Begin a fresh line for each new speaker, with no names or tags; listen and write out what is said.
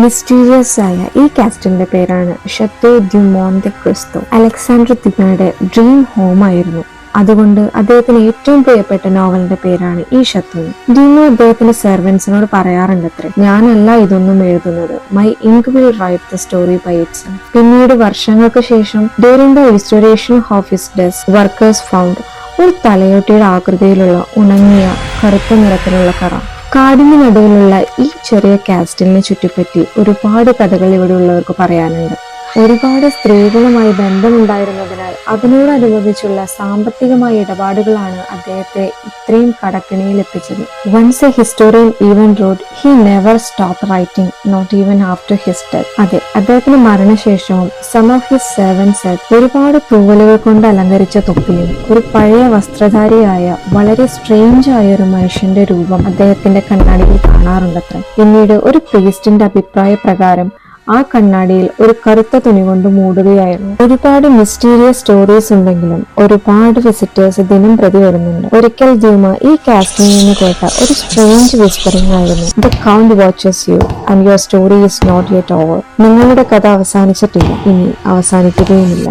Mysterious ആയ ഈ കാസ്റ്റിന്റെ പേരാണ് chateau du Monte Cristo. Alexander ദുമയുടെ ഡ്രീം ഹോം ആയിരുന്നു. അതുകൊണ്ട് അദ്ദേഹത്തിന് ഏറ്റവും പ്രിയപ്പെട്ട നോവലിന്റെ പേരാണ് ഈ ഷത്തോ. ഡ്യൂമോ അദ്ദേഹത്തിന്റെ സെർവൻസിനോട് പറയാറുണ്ടത്രേ, ഞാനല്ല ഇതൊന്നും എഴുതുന്നത്, my ink will write the story by itself. പിന്നീട് വർഷങ്ങൾക്ക് ശേഷം during the restoration of his desk workers found ഒരു തലയോട്ടിയുടെ ആകൃതിയിലുള്ള ഉണങ്ങിയ കറുത്ത നിറത്തിലുള്ള കറ. കാടിന് നടുവിലുള്ള ഈ ചെറിയ കാസ്റ്റിലിനെ ചുറ്റിപ്പറ്റി ഒരുപാട് കഥകൾ ഇവിടെ ഉള്ളവർക്ക് പറയാനുണ്ട്. ഒരുപാട് സ്ത്രീകളുമായി ബന്ധമുണ്ടായിരുന്നതിനാൽ അതിനോടനുബന്ധിച്ചുള്ള സാമ്പത്തികമായ ഇടപാടുകളാണ് അദ്ദേഹത്തെ ഇത്രയും കടക്കിണിയിൽ എത്തിച്ചത്. Once a historian even wrote he never stop writing, not even after his death. അതെ, അദ്ദേഹത്തിന്റെ മരണശേഷവും സം ഓഫ് ഹിസ് സെർവൻസ് ഒരുപാട് തൂവലുകൾ കൊണ്ട് അലങ്കരിച്ച തൊപ്പിയും ഒരു പഴയ വസ്ത്രധാരിയായ വളരെ സ്ട്രേഞ്ച് ആയ ഒരു മനുഷ്യന്റെ രൂപം അദ്ദേഹത്തിന്റെ കണ്ണാടിയിൽ കാണാറുണ്ടത്രേ. പിന്നീട് ഒരു പ്രീസ്റ്റിന്റെ അഭിപ്രായ പ്രകാരം ആ കണ്ണാടിയിൽ ഒരു കറുത്ത തുണി കൊണ്ട് മൂടുകയായിരുന്നു. ഒരുപാട് മിസ്റ്റീരിയസ് സ്റ്റോറീസ് ഉണ്ടെങ്കിലും ഒരുപാട് വിസിറ്റേഴ്സ് ദിനം പ്രതി വരുന്നുണ്ട്. ഒരിക്കൽ ദ്യൂമ ഈ കാസ്റ്റിൽ നിന്ന് കേട്ട ഒരു സ്ട്രേഞ്ച് വിസ്പറിംഗ് ആയിരുന്നു, the count watches you and your story is not yet over. നിങ്ങളുടെ കഥ അവസാനിച്ചിട്ടില്ല, ഇനി അവസാനിക്കുകയുമില്ല.